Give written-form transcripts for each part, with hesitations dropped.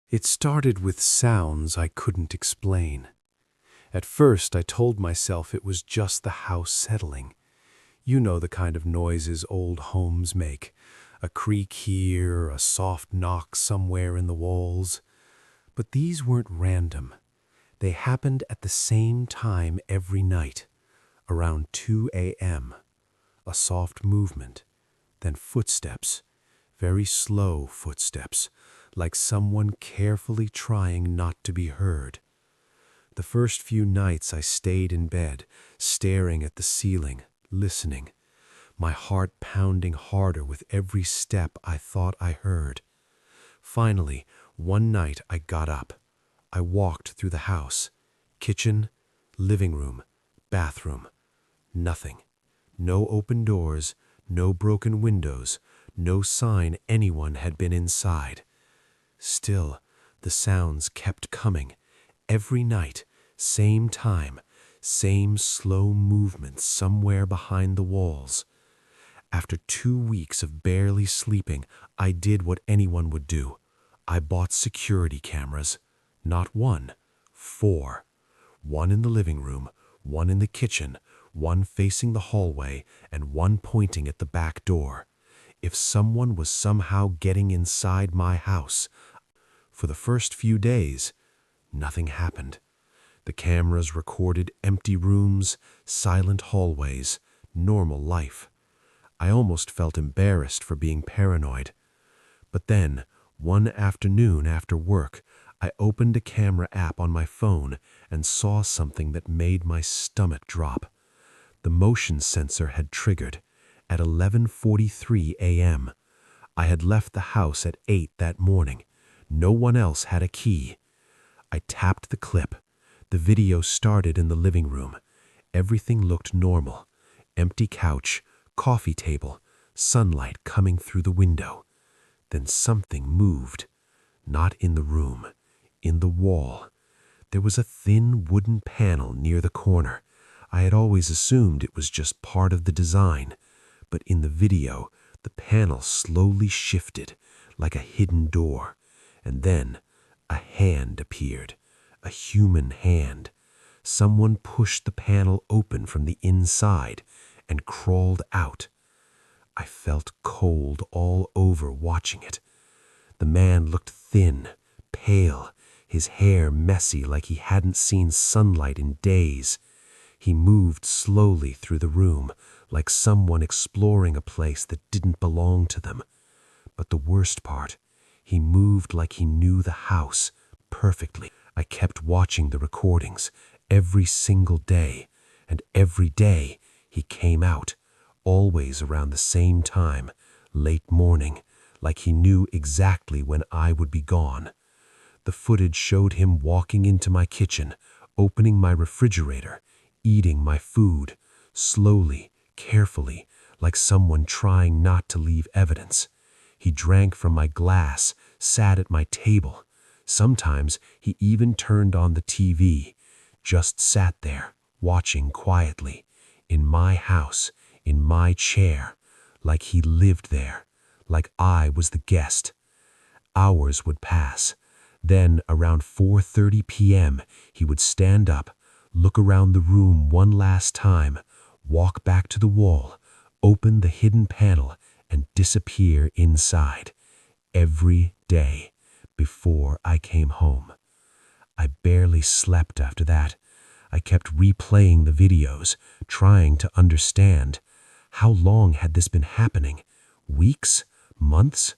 It started with sounds I couldn't explain. At first, I told myself it was just the house settling. You know the kind of noises old homes make. A creak here, a soft knock somewhere in the walls. But these weren't random. They happened at the same time every night, around 2 a.m. A soft movement, then footsteps, very slow footsteps, like someone carefully trying not to be heard. The first few nights I stayed in bed, staring at the ceiling, listening, my heart pounding harder with every step I thought I heard. Finally, one night I got up. I walked through the house. Kitchen, living room, bathroom. Nothing. No open doors, no broken windows, no sign anyone had been inside. Still, the sounds kept coming. Every night, same time, same slow movements somewhere behind the walls. After 2 weeks of barely sleeping, I did what anyone would do. I bought security cameras. Not one, 4. One in the living room, one in the kitchen, one facing the hallway, and one pointing at the back door. If someone was somehow getting inside my house. For the first few days, nothing happened. The cameras recorded empty rooms, silent hallways, normal life. I almost felt embarrassed for being paranoid. But then, one afternoon after work, I opened a camera app on my phone and saw something that made my stomach drop. The motion sensor had triggered at 11:43 a.m. I had left the house at 8 that morning. No one else had a key. I tapped the clip. The video started in the living room. Everything looked normal. Empty couch, coffee table, sunlight coming through the window. Then something moved. Not in the room, in the wall. There was a thin wooden panel near the corner. I had always assumed it was just part of the design. But in the video, the panel slowly shifted, like a hidden door. And then, a hand appeared. A human hand. Someone pushed the panel open from the inside and crawled out. I felt cold all over watching it. The man looked thin, pale, his hair messy like he hadn't seen sunlight in days. He moved slowly through the room, like someone exploring a place that didn't belong to them. But the worst part, he moved like he knew the house perfectly. I kept watching the recordings every single day, and every day he came out, always around the same time, late morning, like he knew exactly when I would be gone. The footage showed him walking into my kitchen, opening my refrigerator, eating my food, slowly, carefully, like someone trying not to leave evidence. He drank from my glass, sat at my table. Sometimes he even turned on the TV, just sat there, watching quietly, in my house, in my chair, like he lived there, like I was the guest. Hours would pass. Then, around 4:30 p.m., he would stand up, look around the room one last time, walk back to the wall, open the hidden panel, and disappear inside. Every day, before I came home. I barely slept after that. I kept replaying the videos, trying to understand. How long had this been happening? Weeks? Months?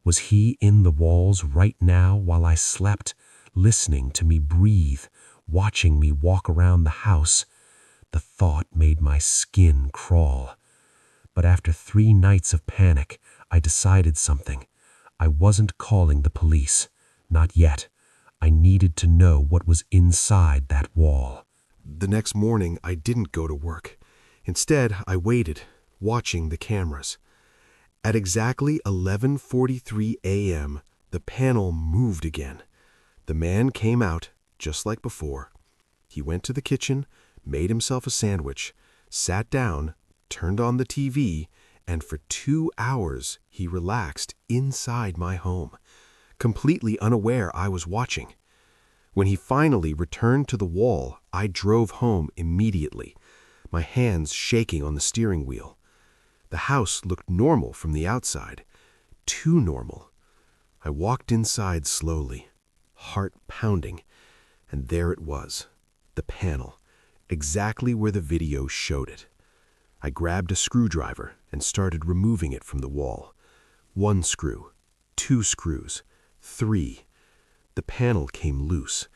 Was he in the walls right now while I slept, listening to me breathe, watching me walk around the house? The thought made my skin crawl. But after 3 nights of panic, I decided something. I wasn't calling the police. Not yet. I needed to know what was inside that wall. The next morning, I didn't go to work. Instead, I waited, watching the cameras. At exactly 11:43 a.m., the panel moved again. The man came out, just like before. He went to the kitchen, made himself a sandwich, sat down, turned on the TV, and for 2 hours he relaxed inside my home, completely unaware I was watching. When he finally returned to the wall, I drove home immediately, my hands shaking on the steering wheel. The house looked normal from the outside, too normal. I walked inside slowly, heart pounding, and there it was, the panel, exactly where the video showed it. I grabbed a screwdriver and started removing it from the wall. 1 screw, 2 screws, 3. The panel came loose.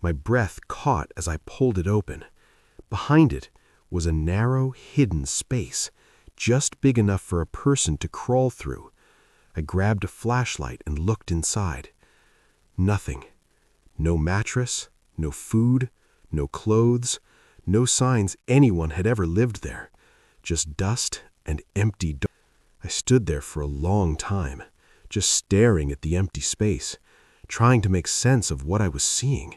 My breath caught as I pulled it open. Behind it was a narrow, hidden space, just big enough for a person to crawl through. I grabbed a flashlight and looked inside. Nothing. No mattress, no food, no clothes, no signs anyone had ever lived there. Just dust and empty dark. I stood there for a long time, just staring at the empty space, trying to make sense of what I was seeing.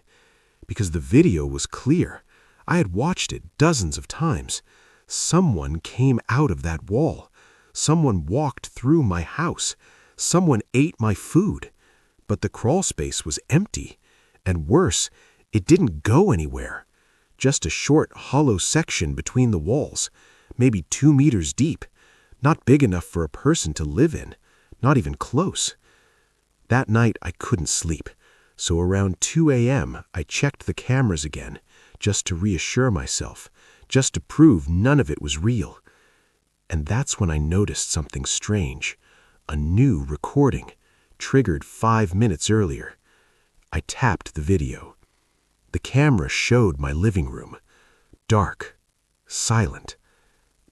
Because the video was clear. I had watched it dozens of times. Someone came out of that wall. Someone walked through my house. Someone ate my food. But the crawl space was empty. And worse, it didn't go anywhere. Just a short, hollow section between the walls, maybe 2 meters deep. Not big enough for a person to live in. Not even close. That night I couldn't sleep. So around 2 a.m., I checked the cameras again, just to reassure myself, just to prove none of it was real. And that's when I noticed something strange. A new recording, triggered 5 minutes earlier. I tapped the video. The camera showed my living room. Dark, silent.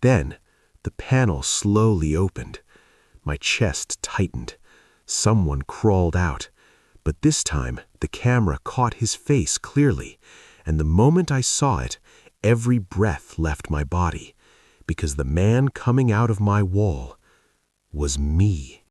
Then, the panel slowly opened. My chest tightened. Someone crawled out. But this time, the camera caught his face clearly, and the moment I saw it, every breath left my body, because the man coming out of my wall was me.